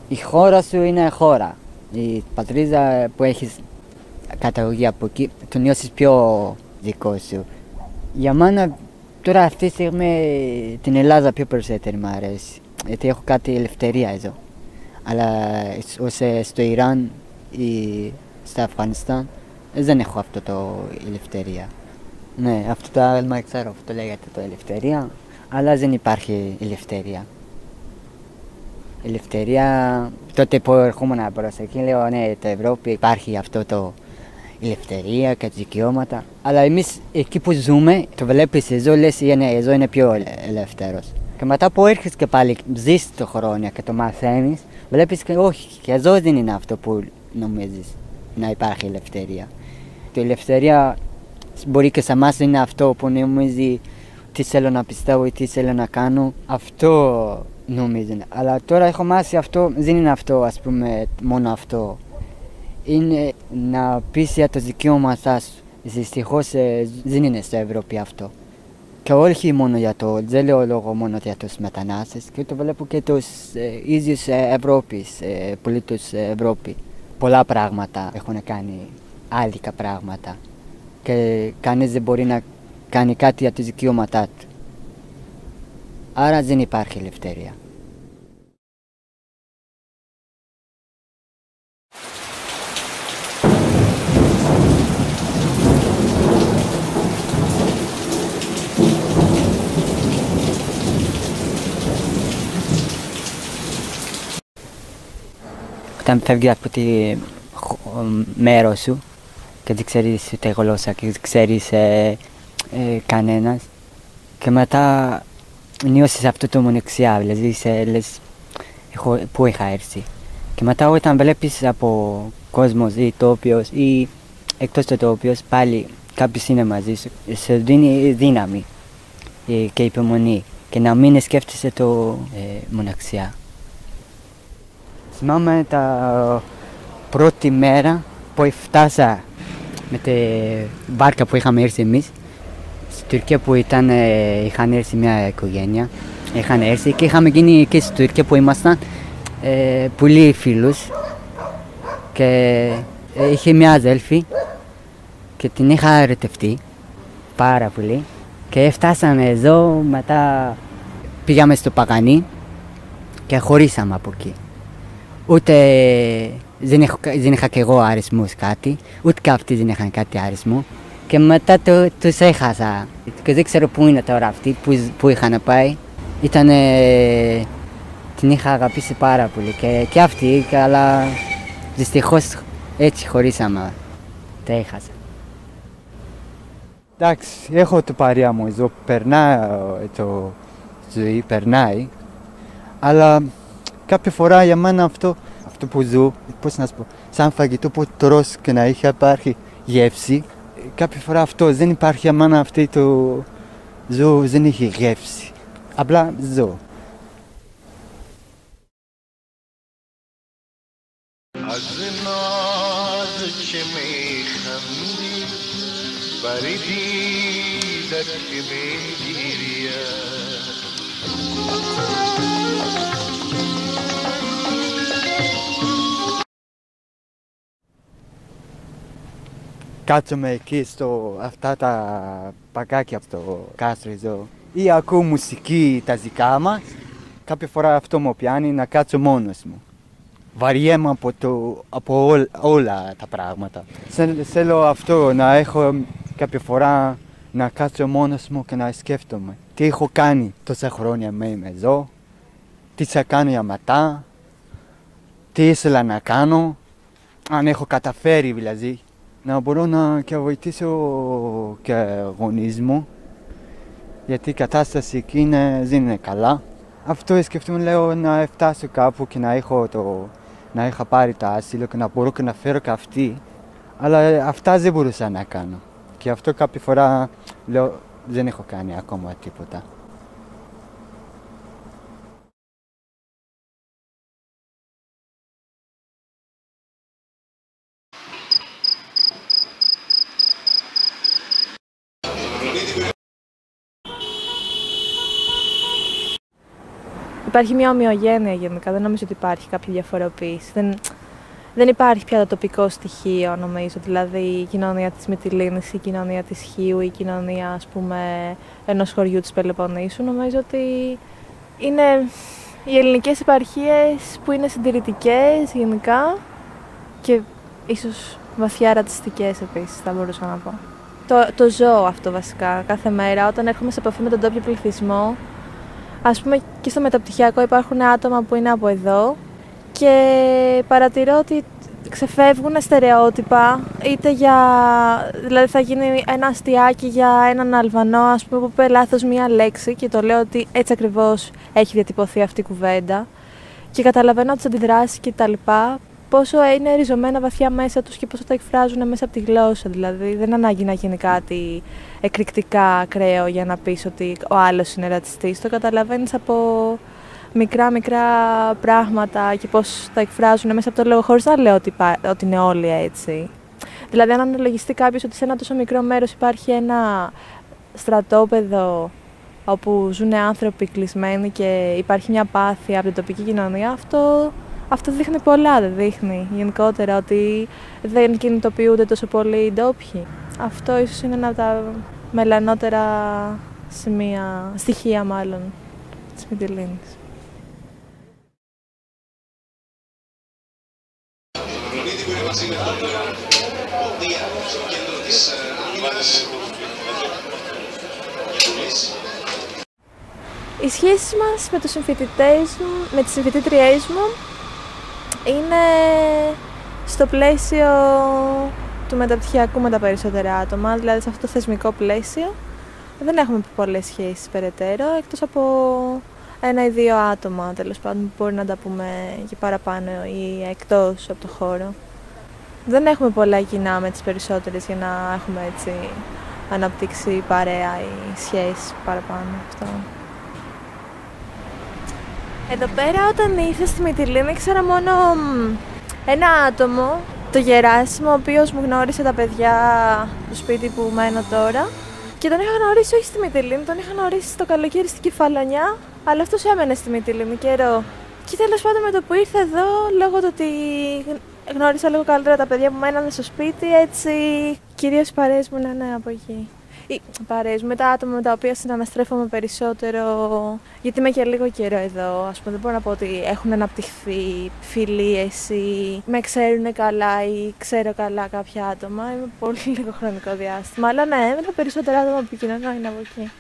η χώρα σου είναι χώρα. Η πατρίδα που έχεις καταγωγή από εκεί, το νιώσεις πιο δικό σου. Για μένα τώρα αυτή τη στιγμή την Ελλάδα πιο περισσότερο μου αρέσει, γιατί έχω κάτι ελευθερία εδώ. Αλλά στο Ιράν ή στο Αφγανιστάν δεν έχω αυτό το ελευθερία. Ναι, αυτό το άγαλμα ξέρω, αυτό λέγεται το ελευθερία, αλλά δεν υπάρχει ελευθερία. Ελευθερία, τότε που ερχόμουν προς εκεί λέω ναι, το Ευρώπη υπάρχει αυτό το ελευθερία και δικαιώματα. Αλλά εμείς εκεί που ζούμε, το βλέπεις εδώ, λες εδώ είναι πιο ελεύθερος. Και μετά που έρχεσαι και πάλι ζεις το χρόνια και το μαθαίνεις, βλέπεις και όχι, και εδώ δεν είναι αυτό που νομίζεις να υπάρχει ελευθερία. Η ελευθερία μπορεί και σε εμάς είναι αυτό που νομίζει τι θέλω να πιστεύω ή τι θέλω να κάνω, αυτό νομίζουν. Αλλά τώρα έχω μάθει αυτό, δεν είναι αυτό, ας πούμε, μόνο αυτό. Είναι να πεις για το δικαίωμα σου. Δυστυχώς δεν είναι στην Ευρώπη αυτό. Και όχι μόνο για το, δεν λέω λόγο μόνο για τους μετανάστες, και το βλέπω και τους ίδιους Ευρώπης, πολίτες Ευρώπη. Πολλά πράγματα έχουν κάνει, άδικα πράγματα. Και κανείς δεν μπορεί να κάνει κάτι για τα δικαιώματά του. Άρα δεν υπάρχει ελευθερία. Όταν φεύγεις από τη μέρος σου και δεν ξέρεις ούτε γλώσσα και δεν ξέρεις κανένας, και μετά νιώσεις αυτό το μοναξιά, δηλαδή λες πού είχα έρθει. Και μετά όταν βλέπεις από κόσμος ή τόπιος ή εκτός του τόπιος, πάλι κάποιος είναι μαζί σου, σε δίνει δύναμη και υπομονή και να μην σκέφτεσαι το μοναξιά. Θυμάμαι τα πρώτη μέρα που φτάσα με τη βάρκα που είχαμε έρθει εμείς στην Τουρκία, που είχαν έρθει μια οικογένεια, είχαν έρθει και είχαμε γίνει και στην Τουρκία που ήμασταν πολλοί φίλους, και είχε μια αδέλφη και την είχα ερωτευτεί πάρα πολύ, και φτάσαμε εδώ, μετά πήγαμε στο Παγανί και χωρίσαμε από εκεί. Ούτε δεν είχα και εγώ αρισμούς κάτι, ούτε και αυτοί δεν είχαν κάτι αρισμό, και μετά τους έχασα και δεν ξέρω πού είναι τώρα αυτοί, που είχαν πάει. Την είχα αγαπήσει πάρα πολύ και αυτοί, αλλά δυστυχώς έτσι χωρίσαμε, τα έχασα. Εντάξει, έχω το παρέα μου εδώ, περνάει το ζωή, περνάει, αλλά κάποια φορά για μένα αυτό που ζω, πώς να σου πω, σαν φαγητό που τρως και να υπάρχει γεύση, κάποια φορά αυτό δεν υπάρχει για μένα, αυτό το ζω δεν έχει γεύση, απλά ζω. Κάτσομαι εκεί αυτά τα παγκάκια στο κάστρο εδώ ή ακούω μουσική τα δικά μας. Κάποια φορά αυτό μου πιάνει να κάτσω μόνος μου. Βαριέμαι από όλα τα πράγματα. Θέλω αυτό να έχω κάποια φορά να κάτσω μόνος μου και να σκέφτομαι τι έχω κάνει τόσα χρόνια με είμαι εδώ, τι θα κάνω για μετά, τι ήθελα να κάνω, αν έχω καταφέρει δηλαδή. Να μπορώ να βοηθήσω και γονείς μου, γιατί η κατάσταση εκεί δεν είναι καλά. Αυτό σκεφτούμε, λέω, να φτάσω κάπου και να είχα πάρει το άσυλο και να μπορώ και να φέρω και αυτή. Αλλά αυτά δεν μπορούσα να κάνω. Και αυτό κάποια φορά λέω δεν έχω κάνει ακόμα τίποτα. Υπάρχει μια ομοιογένεια γενικά, δεν νομίζω ότι υπάρχει κάποια διαφοροποίηση. δεν υπάρχει πια το τοπικό στοιχείο, νομίζω, δηλαδή η κοινωνία της Μυτιλήνης, η κοινωνία της Χίου, η κοινωνία, ας πούμε, ενός χωριού της Πελοποννήσου. Νομίζω ότι είναι οι ελληνικές επαρχίες που είναι συντηρητικές γενικά και ίσως βαθιά ρατσιστικές επίσης, θα μπορούσα να πω. Το ζω αυτό βασικά κάθε μέρα, όταν έρχομαι σε επαφή με τον τόπιο πληθυσμό. Ας πούμε και στο μεταπτυχιακό υπάρχουν άτομα που είναι από εδώ και παρατηρώ ότι ξεφεύγουν στερεότυπα, δηλαδή θα γίνει ένα αστιάκι για έναν Αλβανό, ας πούμε, που είπε λάθος μία λέξη και το λέω ότι έτσι ακριβώς έχει διατυπωθεί αυτή η κουβέντα και καταλαβαίνω τις αντιδράσεις και τα λοιπά, πόσο είναι ριζωμένα βαθιά μέσα τους και πόσο τα εκφράζουν μέσα από τη γλώσσα, δηλαδή δεν ανάγκη να γίνει κάτι εκρηκτικά ακραίο για να πεις ότι ο άλλος είναι ρατσιστής, το καταλαβαίνεις από μικρά πράγματα και πώς τα εκφράζουν μέσα από το λόγο, χωρίς να λέω ότι είναι όλοι έτσι. Δηλαδή, αν αναλογιστεί κάποιος ότι σε ένα τόσο μικρό μέρος υπάρχει ένα στρατόπεδο όπου ζουν άνθρωποι κλεισμένοι και υπάρχει μια πάθεια από την τοπική κοινωνία, αυτό δείχνει πολλά, δεν δείχνει γενικότερα ότι δεν κινητοποιούνται τόσο πολύ οι ντόπιοι. Αυτό ίσως είναι ένα από τα μελανότερα στοιχεία της Μυτιλήνης. Οι σχέσεις μας με τους συμφοιτητές μου, με τις συμφοιτήτριές μου, είναι στο πλαίσιο του μεταπτυχιακού με τα περισσότερα άτομα, δηλαδή σε αυτό το θεσμικό πλαίσιο. Δεν έχουμε πολλές σχέσεις περαιτέρω, εκτός από 1 ή 2 άτομα, τέλος πάντων, που μπορεί να τα πούμε και παραπάνω ή εκτός από το χώρο. Δεν έχουμε πολλά κοινά με τις περισσότερες για να έχουμε έτσι αναπτύξει παρέα ή σχέσεις παραπάνω αυτό. Εδώ πέρα όταν ήρθα στη Μυτιλήνη ήξερα μόνο ένα άτομο, το Γεράσιμο, ο οποίος μου γνώρισε τα παιδιά στο σπίτι που μένω τώρα και τον είχα γνωρίσει όχι στη Μυτιλήνη, τον είχα γνωρίσει το καλοκαίρι στην Κεφαλονιά, αλλά αυτός έμενε στη Μυτιλήνη καιρό. Και τέλος πάντων με το που ήρθε εδώ, λόγω του ότι γνώρισα λίγο καλύτερα τα παιδιά που μένανε στο σπίτι, έτσι κυρίως οι παρέες μου είναι από εκεί. Οι παρέες με τα άτομα με τα οποία συναναστρέφομαι περισσότερο, γιατί είμαι και λίγο καιρό εδώ, ας πούμε, δεν μπορώ να πω ότι έχουν αναπτυχθεί φιλίες ή με ξέρουν καλά ή ξέρω καλά κάποια άτομα, είμαι πολύ λίγο χρονικό διάστημα, αλλά ναι, με τα περισσότερα άτομα που επικοινωνώ είναι από εκεί.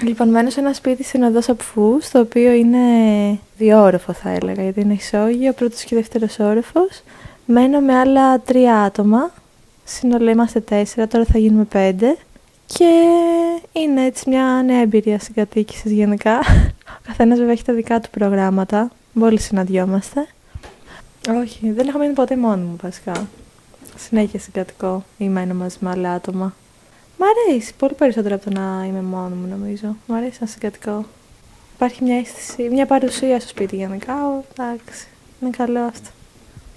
Λοιπόν, μένω σε ένα σπίτι στην οδό Σαπφούς, το οποίο είναι 2όροφο θα έλεγα, γιατί είναι ισόγειο, πρώτος και δεύτερος όροφος. Μένω με άλλα 3 άτομα, σύνολο είμαστε 4, τώρα θα γίνουμε 5. Και είναι έτσι μια νέα εμπειρία συγκατοίκησης γενικά. Ο καθένας βέβαια έχει τα δικά του προγράμματα, όλοι συναντιόμαστε. Όχι, δεν έχω μείνει ποτέ μόνη μου βασικά. Συνέχεια συγκατοικώ ή μένω μαζί με άλλα άτομα. Μ' αρέσει πολύ περισσότερο από το να είμαι μόνη μου, νομίζω. Μ' αρέσει να συγκατοικώ. Υπάρχει μια αίσθηση, μια παρουσία στο σπίτι γενικά. Εντάξει, είναι καλό αυτό.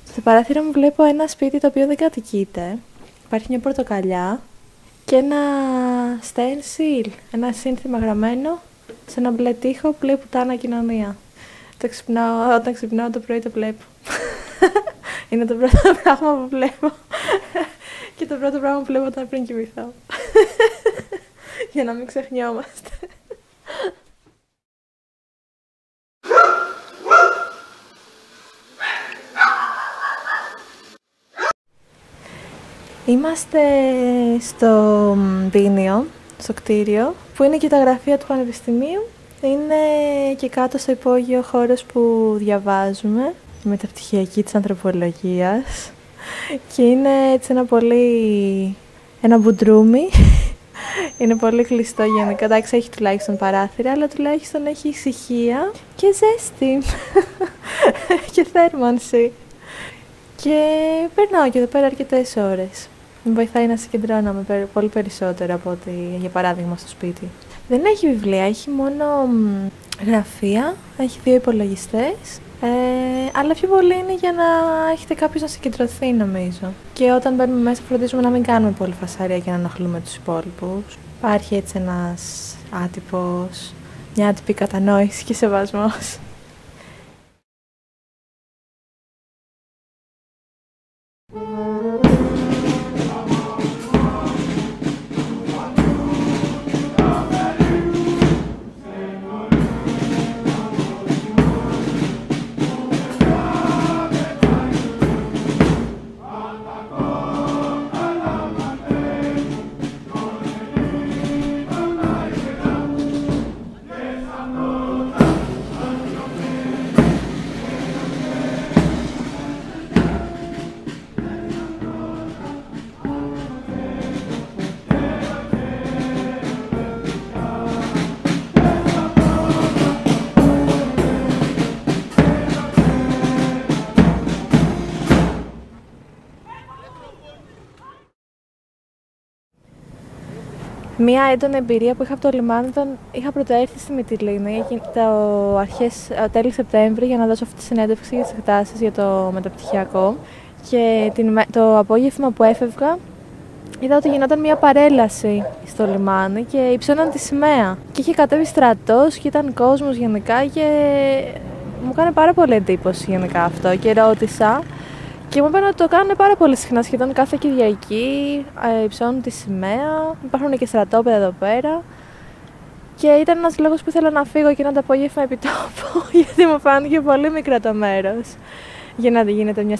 Στο παράθυρο μου βλέπω ένα σπίτι το οποίο δεν κατοικείται. Υπάρχει μια πορτοκαλιά και ένα stencil, ένα σύνθημα γραμμένο σε ένα μπλε τοίχο που λέει Πουτάνα κοινωνία. Όταν ξυπνάω το πρωί το βλέπω. Είναι το πρώτο πράγμα που βλέπω. Και το πρώτο πράγμα που βλέπω όταν πριν κοιμηθώ. Για να μην ξεχνιόμαστε. Είμαστε στο Μπίνιο, στο κτίριο, που είναι και τα γραφεία του Πανεπιστημίου. Είναι και κάτω στο υπόγειο χώρος που διαβάζουμε, η μεταπτυχιακή της ανθρωπολογίας. Και είναι έτσι ένα μπουντρούμι. Είναι πολύ κλειστό γενικά. Εντάξει, έχει τουλάχιστον παράθυρα, αλλά τουλάχιστον έχει ησυχία και ζέστη. Και θέρμανση. Και περνάω και εδώ πέρα αρκετές ώρες. Με βοηθάει να συγκεντρώνομαι πολύ περισσότερο από ότι για παράδειγμα στο σπίτι. Δεν έχει βιβλία, έχει μόνο γραφεία, έχει 2 υπολογιστές. Αλλά πιο πολύ είναι για να έχετε κάποιος να συγκεντρωθεί, νομίζω. Και όταν μπαίνουμε μέσα, φροντίζουμε να μην κάνουμε πολύ φασαρία και να ενοχλούμε τους υπόλοιπους. Υπάρχει έτσι ένας άτυπος μια άτυπη κατανόηση και σεβασμός. Μία έντονη εμπειρία που είχα από το λιμάνι ήταν είχα πρωτοέρθει στη Μυτιλήνη τέλη Σεπτέμβρη για να δώσω αυτή τη συνέντευξη για τις εκτάσεις για το μεταπτυχιακό. Και το απόγευμα που έφευγα είδα ότι γινόταν μια παρέλαση στο λιμάνι και υψώναν τη σημαία. Και είχε κατέβει στρατός και ήταν κόσμος γενικά και μου έκανε πάρα πολύ εντύπωση γενικά αυτό και ρώτησα. Και μου είπαν ότι το κάνουν πάρα πολύ συχνά, σχεδόν κάθε Κυριακή, υψώνουν τη σημαία, υπάρχουν και στρατόπεδα εδώ πέρα. Και ήταν ένας λόγος που ήθελα να φύγω και να το απόγευμα επί τόπου, γιατί μου φάνηκε πολύ μικρό το μέρος για να γίνεται μια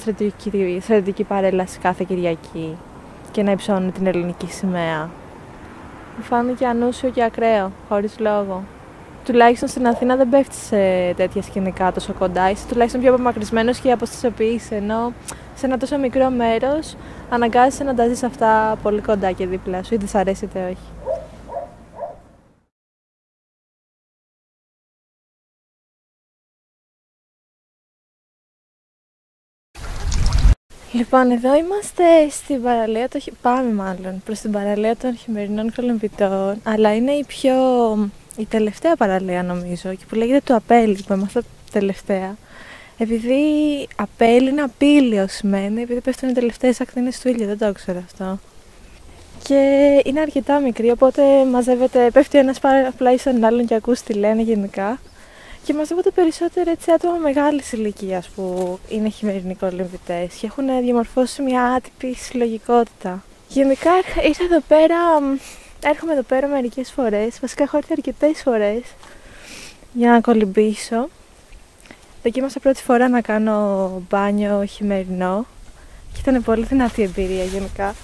στρατιωτική παρέλαση κάθε Κυριακή και να υψώνουν την ελληνική σημαία. Μου φάνηκε ανούσιο και ακραίο, χωρίς λόγο. Τουλάχιστον στην Αθήνα δεν πέφτει σε τέτοια σκηνικά τόσο κοντά, είσαι τουλάχιστον πιο απομακρυσμένος και αποστασιοποιείσαι, ενώ σε ένα τόσο μικρό μέρος αναγκάζεσαι να τα ζεις αυτά πολύ κοντά και δίπλα σου, είτε σ' αρέσει είτε όχι. Λοιπόν, εδώ είμαστε στην παραλία, πάμε προς την παραλία των χειμερινών κολυμβητών, αλλά είναι η τελευταία παραλία νομίζω, και που λέγεται του Απέλη, που έμαθα τελευταία. Επειδή Απέλη είναι απείλιο σημαίνει, επειδή πέφτουν οι τελευταίες ακτίνες του ήλιου, δεν το ήξερα αυτό. Και είναι αρκετά μικρή, οπότε πέφτει ένας απλά στον άλλον και ακούς τι λένε γενικά. Και μαζεύονται περισσότερο έτσι άτομα μεγάλης ηλικίας που είναι χειμερινοί κολυμβητές και έχουν διαμορφώσει μια άτυπη συλλογικότητα. Γενικά έρχομαι εδώ πέρα μερικές φορές, βασικά έχω έρθει αρκετές φορές για να κολυμπήσω. Δοκίμασα πρώτη φορά να κάνω μπάνιο χειμερινό και ήταν πολύ δυνατή εμπειρία γενικά.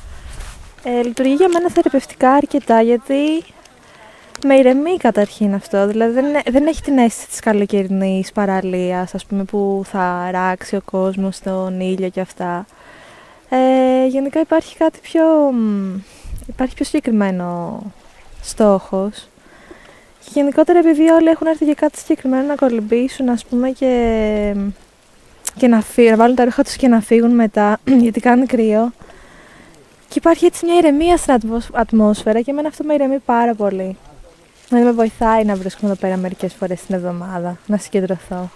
Λειτουργεί για μένα θεραπευτικά αρκετά γιατί με ηρεμεί καταρχήν αυτό, δηλαδή δεν έχει την αίσθηση της καλοκαιρινής παραλίας, ας πούμε, που θα ράξει ο κόσμος στον ήλιο και αυτά. Γενικά υπάρχει πιο συγκεκριμένο στόχος. Και γενικότερα επειδή όλοι έχουν έρθει για κάτι συγκεκριμένο να κολυμπήσουν, ας πούμε, και να βάλουν τα ρούχα τους και να φύγουν μετά, γιατί κάνει κρύο. Και υπάρχει έτσι μια ηρεμία στην ατμόσφαιρα και εμένα αυτό με ηρεμεί πάρα πολύ. Δηλαδή με βοηθάει να βρίσκομαι εδώ πέρα μερικές φορές την εβδομάδα, να συγκεντρωθώ.